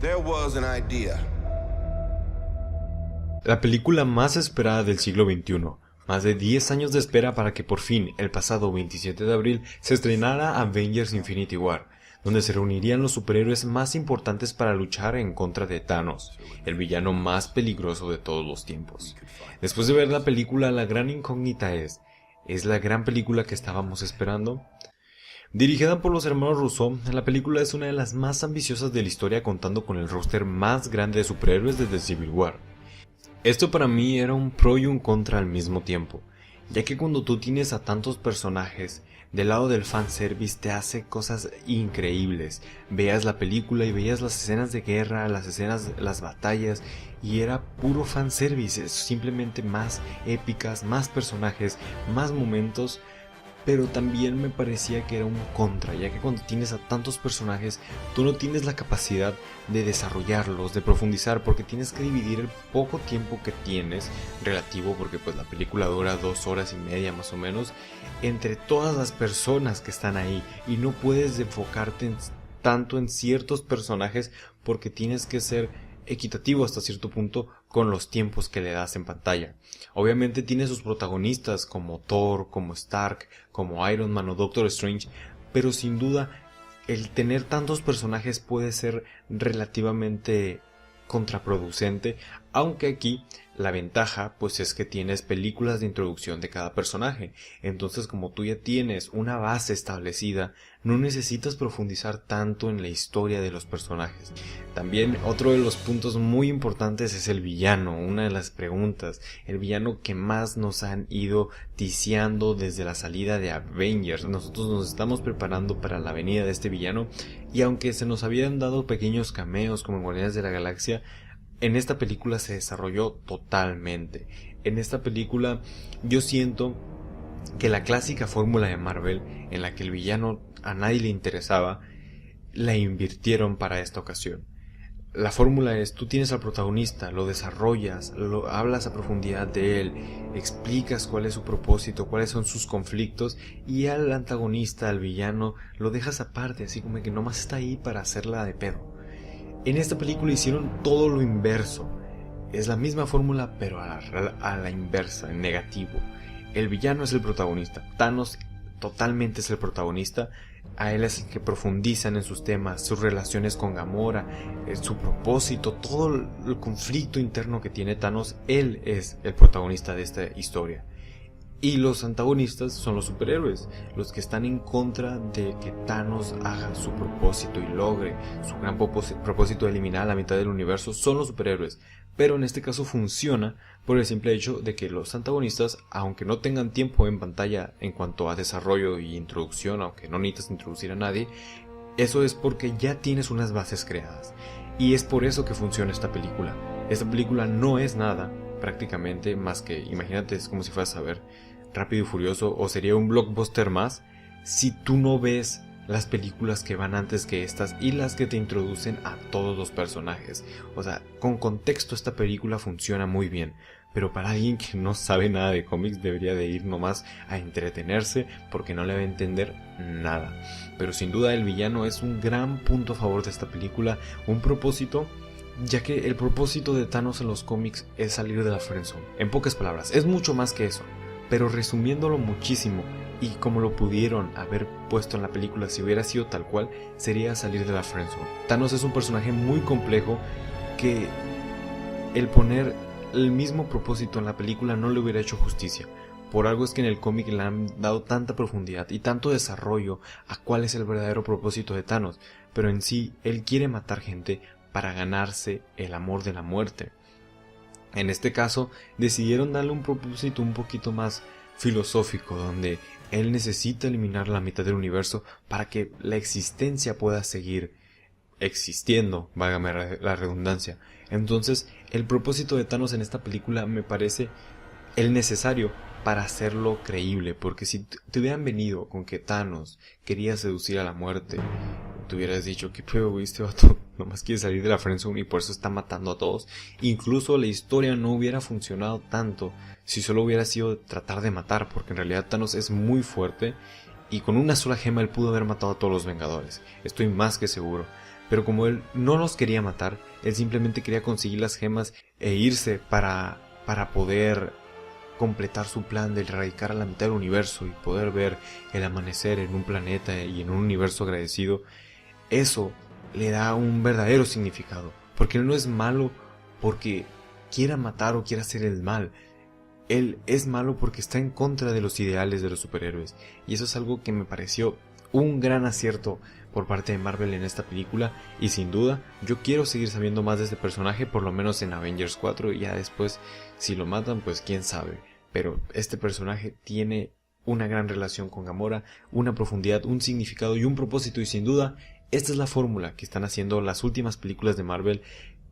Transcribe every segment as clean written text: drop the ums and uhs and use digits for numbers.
There was an idea. La película más esperada del siglo XXI. Más de 10 años de espera para que por fin, el pasado 27 de abril, se estrenara Avengers Infinity War, donde se reunirían los superhéroes más importantes para luchar en contra de Thanos, el villano más peligroso de todos los tiempos. Después de ver la película, la gran incógnita ¿es la gran película que estábamos esperando? Dirigida por los hermanos Russo, la película es una de las más ambiciosas de la historia, contando con el roster más grande de superhéroes desde Civil War. Esto para mí era un pro y un contra al mismo tiempo, ya que cuando tú tienes a tantos personajes, del lado del fanservice te hace cosas increíbles. Veías la película y veías las escenas de guerra, las batallas, y era puro fanservice, simplemente más épicas, más personajes, más momentos. Pero también me parecía que era un contra, ya que cuando tienes a tantos personajes, tú no tienes la capacidad de desarrollarlos, de profundizar, porque tienes que dividir el poco tiempo que tienes, relativo, porque pues la película dura 2 horas y media más o menos, entre todas las personas que están ahí, y no puedes enfocarte tanto en ciertos personajes, porque tienes que ser equitativo hasta cierto punto con los tiempos que le das en pantalla. Obviamente tiene sus protagonistas como Thor, como Stark, como Iron Man o Doctor Strange, pero sin duda el tener tantos personajes puede ser relativamente contraproducente, aunque aquí la ventaja pues es que tienes películas de introducción de cada personaje. Entonces, como tú ya tienes una base establecida, no necesitas profundizar tanto en la historia de los personajes. También otro de los puntos muy importantes es el villano. Una de las preguntas, el villano que más nos han ido ticiando desde la salida de Avengers. Nosotros nos estamos preparando para la venida de este villano, y aunque se nos habían dado pequeños cameos como en Guardianes de la Galaxia, en esta película se desarrolló totalmente. En esta película yo siento que la clásica fórmula de Marvel, en la que el villano a nadie le interesaba, la invirtieron para esta ocasión. La fórmula es, tú tienes al protagonista, lo desarrollas, hablas a profundidad de él, explicas cuál es su propósito, cuáles son sus conflictos, y al antagonista, al villano, lo dejas aparte, así como que nomás está ahí para hacerla de pedo. En esta película hicieron todo lo inverso. Es la misma fórmula, pero a la inversa, en negativo. El villano es el protagonista. Thanos totalmente es el protagonista. A él es el que profundizan en sus temas, sus relaciones con Gamora, su propósito, todo el conflicto interno que tiene Thanos. Él es el protagonista de esta historia. Y los antagonistas son los superhéroes, los que están en contra de que Thanos haga su propósito y logre su gran propósito de eliminar la mitad del universo. Son los superhéroes, pero en este caso funciona por el simple hecho de que los antagonistas, aunque no tengan tiempo en pantalla en cuanto a desarrollo y introducción, aunque no necesitas introducir a nadie, eso es porque ya tienes unas bases creadas. Y es por eso que funciona esta película. Esta película no es nada, prácticamente, más que, imagínate, es como si fueras a ver Rápido y Furioso, o sería un blockbuster más si tú no ves las películas que van antes que estas y las que te introducen a todos los personajes. O sea, con contexto esta película funciona muy bien, pero para alguien que no sabe nada de cómics debería de ir nomás a entretenerse, porque no le va a entender nada. Pero sin duda el villano es un gran punto a favor de esta película, un propósito, ya que el propósito de Thanos en los cómics es salir de la friendzone. En pocas palabras, es mucho más que eso. Pero resumiéndolo muchísimo, y como lo pudieron haber puesto en la película si hubiera sido tal cual, sería salir de la friendzone. Thanos es un personaje muy complejo que el poner el mismo propósito en la película no le hubiera hecho justicia. Por algo es que en el cómic le han dado tanta profundidad y tanto desarrollo a cuál es el verdadero propósito de Thanos, pero en sí él quiere matar gente para ganarse el amor de la muerte. En este caso decidieron darle un propósito un poquito más filosófico, donde él necesita eliminar la mitad del universo para que la existencia pueda seguir existiendo, válgame la redundancia. Entonces el propósito de Thanos en esta película me parece el necesario para hacerlo creíble, porque si te hubieran venido con que Thanos quería seducir a la muerte, te hubieras dicho, ¿qué pedo, güey? Este vato nomás quiere salir de la friendzone y por eso está matando a todos. Incluso la historia no hubiera funcionado tanto si solo hubiera sido tratar de matar, porque en realidad Thanos es muy fuerte y con una sola gema él pudo haber matado a todos los Vengadores. Estoy más que seguro. pero como él no los quería matar, él simplemente quería conseguir las gemas e irse para poder completar su plan de erradicar a la mitad del universo y poder ver el amanecer en un planeta y en un universo agradecido. Eso le da un verdadero significado, porque él no es malo porque quiera matar o quiera hacer el mal. Él es malo porque está en contra de los ideales de los superhéroes, y eso es algo que me pareció un gran acierto por parte de Marvel en esta película, y sin duda yo quiero seguir sabiendo más de este personaje, por lo menos en Avengers 4, y ya después si lo matan pues quién sabe, pero este personaje tiene una gran relación con Gamora, una profundidad, un significado y un propósito, y sin duda esta es la fórmula que están haciendo las últimas películas de Marvel,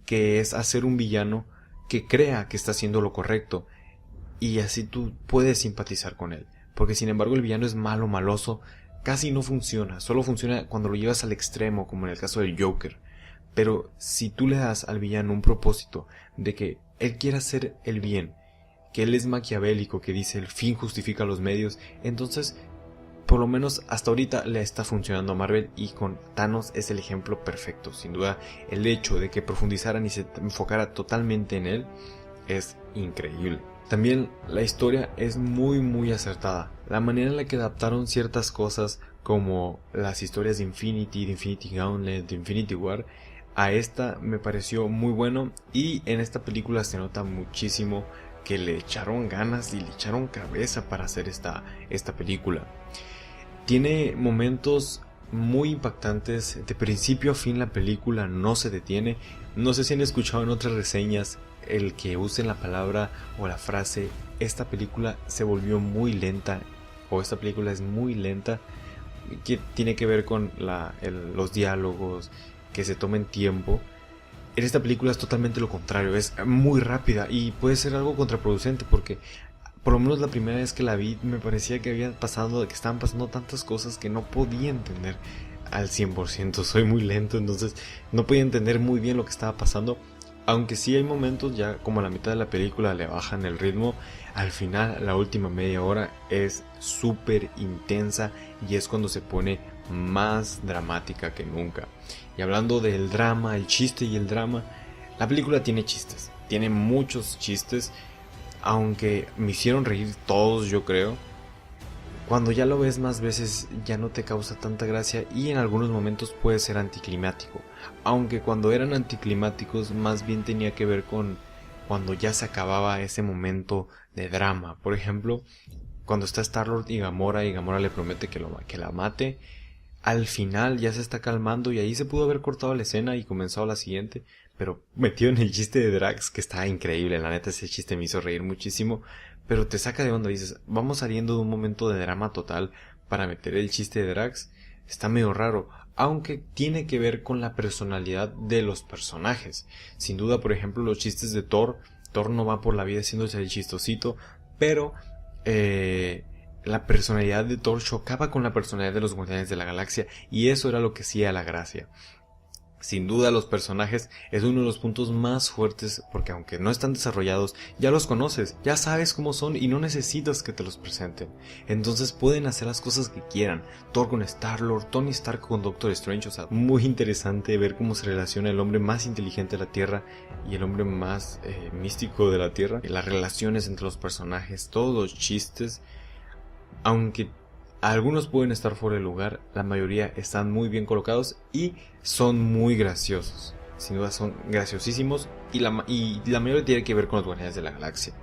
que es hacer un villano que crea que está haciendo lo correcto, y así tú puedes simpatizar con él, porque sin embargo el villano es malo, maloso, casi no funciona, solo funciona cuando lo llevas al extremo, como en el caso del Joker. Pero si tú le das al villano un propósito de que él quiera hacer el bien, que él es maquiavélico, que dice el fin justifica los medios, entonces por lo menos hasta ahorita le está funcionando a Marvel, y con Thanos es el ejemplo perfecto. Sin duda el hecho de que profundizaran y se enfocara totalmente en él es increíble. También la historia es muy acertada. La manera en la que adaptaron ciertas cosas, como las historias de Infinity Gauntlet, de Infinity War, a esta me pareció muy bueno, y en esta película se nota muchísimo que le echaron ganas y le echaron cabeza para hacer esta película. Tiene momentos muy impactantes, de principio a fin la película no se detiene. No sé si han escuchado en otras reseñas el que usen la palabra o la frase esta película se volvió muy lenta, o esta película es muy lenta, que tiene que ver con los diálogos, que se tomen tiempo. En esta película es totalmente lo contrario, es muy rápida y puede ser algo contraproducente, porque por lo menos la primera vez que la vi me parecía que estaban pasando tantas cosas que no podía entender al 100%. Soy muy lento, entonces no podía entender muy bien lo que estaba pasando. Aunque sí hay momentos, ya como a la mitad de la película le bajan el ritmo, al final la última media hora es súper intensa y es cuando se pone más dramática que nunca. Y hablando del drama, el chiste y el drama, la película tiene chistes, tiene muchos chistes, aunque me hicieron reír todos, yo creo. Cuando ya lo ves más veces ya no te causa tanta gracia, y en algunos momentos puede ser anticlimático, aunque cuando eran anticlimáticos más bien tenía que ver con cuando ya se acababa ese momento de drama. Por ejemplo, cuando está Star-Lord y Gamora le promete que la mate, al final ya se está calmando y ahí se pudo haber cortado la escena y comenzado la siguiente, pero metido en el chiste de Drax, que está increíble, la neta ese chiste me hizo reír muchísimo, pero te saca de onda. Dices, vamos saliendo de un momento de drama total para meter el chiste de Drax, está medio raro, aunque tiene que ver con la personalidad de los personajes. Sin duda, por ejemplo, los chistes de Thor no va por la vida haciéndose el chistosito, pero la personalidad de Thor chocaba con la personalidad de los Guardianes de la Galaxia, y eso era lo que hacía la gracia. Sin duda los personajes es uno de los puntos más fuertes, porque aunque no están desarrollados, ya los conoces, ya sabes cómo son y no necesitas que te los presenten. Entonces pueden hacer las cosas que quieran. Thor con Star-Lord, Tony Stark con Doctor Strange, o sea, muy interesante ver cómo se relaciona el hombre más inteligente de la Tierra y el hombre más místico de la Tierra. Las relaciones entre los personajes, todos los chistes, aunque algunos pueden estar fuera de lugar, la mayoría están muy bien colocados y son muy graciosos. Sin duda son graciosísimos, y la mayoría tiene que ver con los Guardianes de la Galaxia.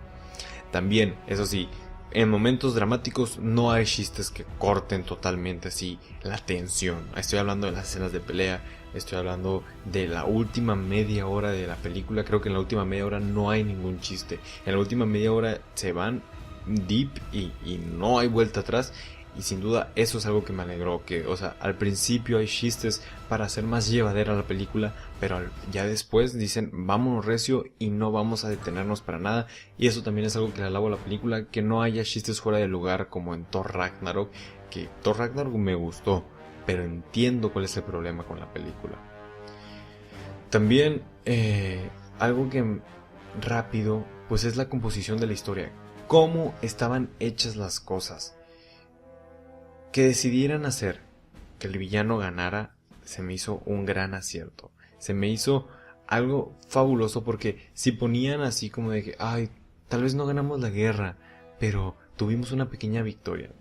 También, eso sí, en momentos dramáticos no hay chistes que corten totalmente así la tensión. Estoy hablando de las escenas de pelea, estoy hablando de la última media hora de la película. Creo que en la última media hora no hay ningún chiste. En la última media hora se van deep y no hay vuelta atrás. Y sin duda eso es algo que me alegró, que, o sea, al principio hay chistes para hacer más llevadera la película, pero ya después dicen vámonos recio y no vamos a detenernos para nada. Y eso también es algo que le alabo a la película, que no haya chistes fuera de lugar como en Thor Ragnarok, que Thor Ragnarok me gustó, pero entiendo cuál es el problema con la película. También algo que rápido, pues es la composición de la historia, cómo estaban hechas las cosas. Que decidieran hacer que el villano ganara se me hizo un gran acierto. Se me hizo algo fabuloso porque si ponían así como de que, ay, tal vez no ganamos la guerra, pero tuvimos una pequeña victoria,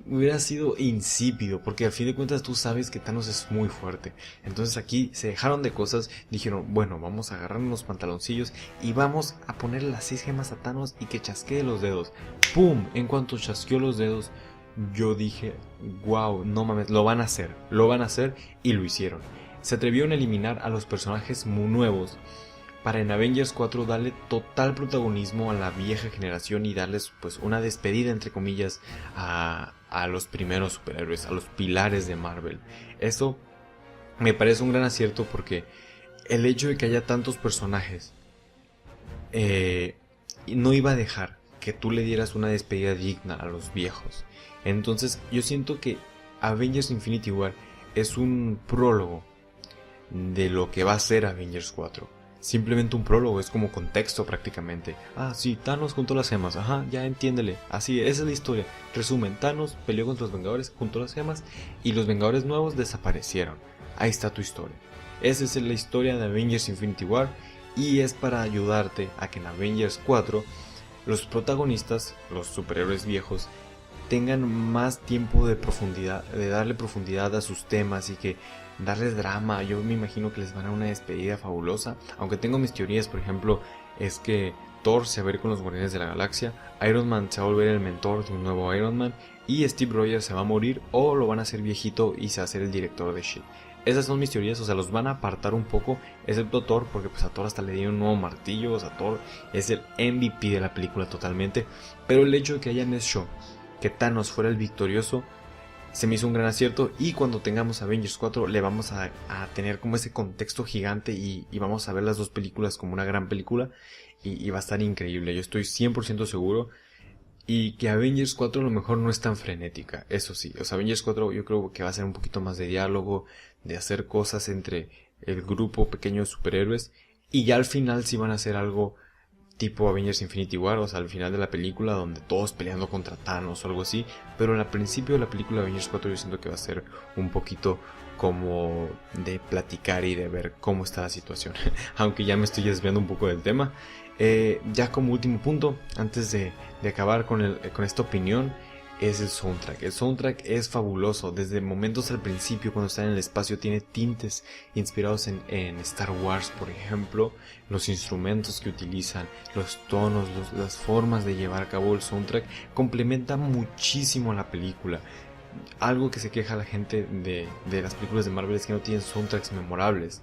hubiera sido insípido, porque al fin de cuentas tú sabes que Thanos es muy fuerte. Entonces aquí se dejaron de cosas, dijeron, bueno, vamos a agarrarnos los pantaloncillos y vamos a ponerle las 6 gemas a Thanos y que chasquee los dedos. ¡Pum! En cuanto chasqueó los dedos, yo dije, wow, no mames, lo van a hacer y lo hicieron. Se atrevieron a eliminar a los personajes muy nuevos para en Avengers 4 darle total protagonismo a la vieja generación y darles pues una despedida entre comillas a los primeros superhéroes, a los pilares de Marvel. Eso me parece un gran acierto porque el hecho de que haya tantos personajes no iba a dejar que tú le dieras una despedida digna a los viejos. Entonces yo siento que Avengers Infinity War es un prólogo de lo que va a ser Avengers 4. Simplemente un prólogo, es como contexto prácticamente. Ah, sí, Thanos juntó las gemas, ajá, ya entiéndele. Así, esa es la historia. Resumen, Thanos peleó contra los Vengadores, juntó las gemas y los Vengadores nuevos desaparecieron. Ahí está tu historia. Esa es la historia de Avengers Infinity War y es para ayudarte a que en Avengers 4 los protagonistas, los superhéroes viejos, tengan más tiempo de profundidad, de darle profundidad a sus temas y que darles drama. Yo me imagino que les van a dar una despedida fabulosa, aunque tengo mis teorías. Por ejemplo, es que Thor se va a ir con los Guardianes de la Galaxia, Iron Man se va a volver el mentor de un nuevo Iron Man y Steve Rogers se va a morir o lo van a hacer viejito y se va a hacer el director de S.H.I.E.L.D. Esas son mis teorías, o sea, los van a apartar un poco, excepto Thor, porque pues a Thor hasta le dieron un nuevo martillo, o sea, Thor es el MVP de la película totalmente, pero el hecho de que hayan hecho que Thanos fuera el victorioso se me hizo un gran acierto, y cuando tengamos Avengers 4 le vamos a tener como ese contexto gigante y vamos a ver las dos películas como una gran película y va a estar increíble, yo estoy 100% seguro. Y que Avengers 4 a lo mejor no es tan frenética, eso sí, o sea, Avengers 4 yo creo que va a ser un poquito más de diálogo, de hacer cosas entre el grupo pequeño de superhéroes, y ya al final sí van a hacer algo tipo Avengers Infinity War, o sea, al final de la película donde todos peleando contra Thanos o algo así, pero al principio de la película Avengers 4 yo siento que va a ser un poquito como de platicar y de ver cómo está la situación, aunque ya me estoy desviando un poco del tema. Ya como último punto, antes de acabar con esta opinión, es el soundtrack. El soundtrack es fabuloso, desde momentos al principio cuando está en el espacio tiene tintes inspirados en Star Wars, por ejemplo, los instrumentos que utilizan, los tonos, las formas de llevar a cabo el soundtrack, complementa muchísimo la película. Algo que se queja la gente de las películas de Marvel es que no tienen soundtracks memorables.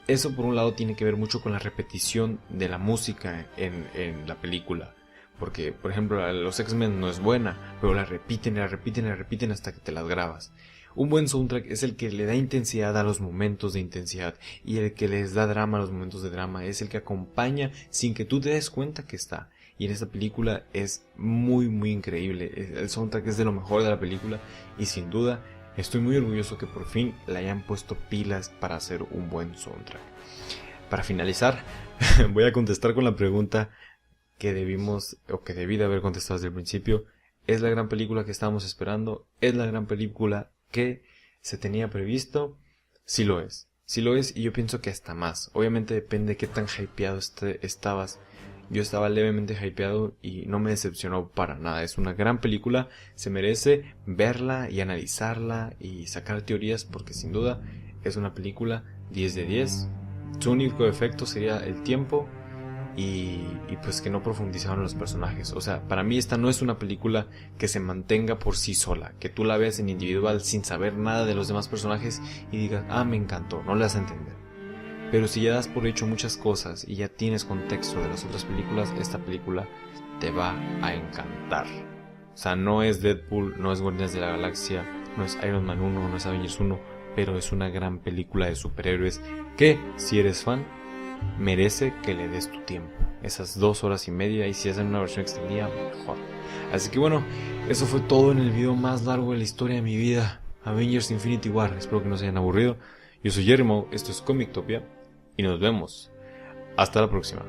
Eso por un lado tiene que ver mucho con la repetición de la música en la película. Porque, por ejemplo, los X-Men no es buena, pero la repiten y la repiten y la repiten hasta que te las grabas. Un buen soundtrack es el que le da intensidad a los momentos de intensidad y el que les da drama a los momentos de drama. Es el que acompaña sin que tú te des cuenta que está. Y en esta película es muy muy increíble. El soundtrack es de lo mejor de la película y sin duda estoy muy orgulloso que por fin le hayan puesto pilas para hacer un buen soundtrack. Para finalizar, voy a contestar con la pregunta que debí de haber contestado desde el principio. ¿Es la gran película que estábamos esperando? ¿Es la gran película que se tenía previsto? Sí lo es. Sí lo es, y yo pienso que hasta más. Obviamente depende de qué tan hypeado estabas. Yo estaba levemente hypeado y no me decepcionó para nada. Es una gran película, se merece verla y analizarla y sacar teorías porque sin duda es una película 10 de 10. Su único defecto sería el tiempo y pues que no profundizaron los personajes. O sea, para mí esta no es una película que se mantenga por sí sola, que tú la veas en individual sin saber nada de los demás personajes y digas, ah, me encantó, no le vas a entender. Pero si ya das por hecho muchas cosas y ya tienes contexto de las otras películas, esta película te va a encantar. O sea, no es Deadpool, no es Guardianes de la Galaxia, no es Iron Man 1, no es Avengers 1, pero es una gran película de superhéroes que, si eres fan, merece que le des tu tiempo. Esas 2 horas y media, y si hacen una versión extendida, mejor. Así que bueno, eso fue todo en el video más largo de la historia de mi vida, Avengers Infinity War. Espero que no se hayan aburrido. Yo soy Jeremy, esto es Comictopia y nos vemos hasta la próxima.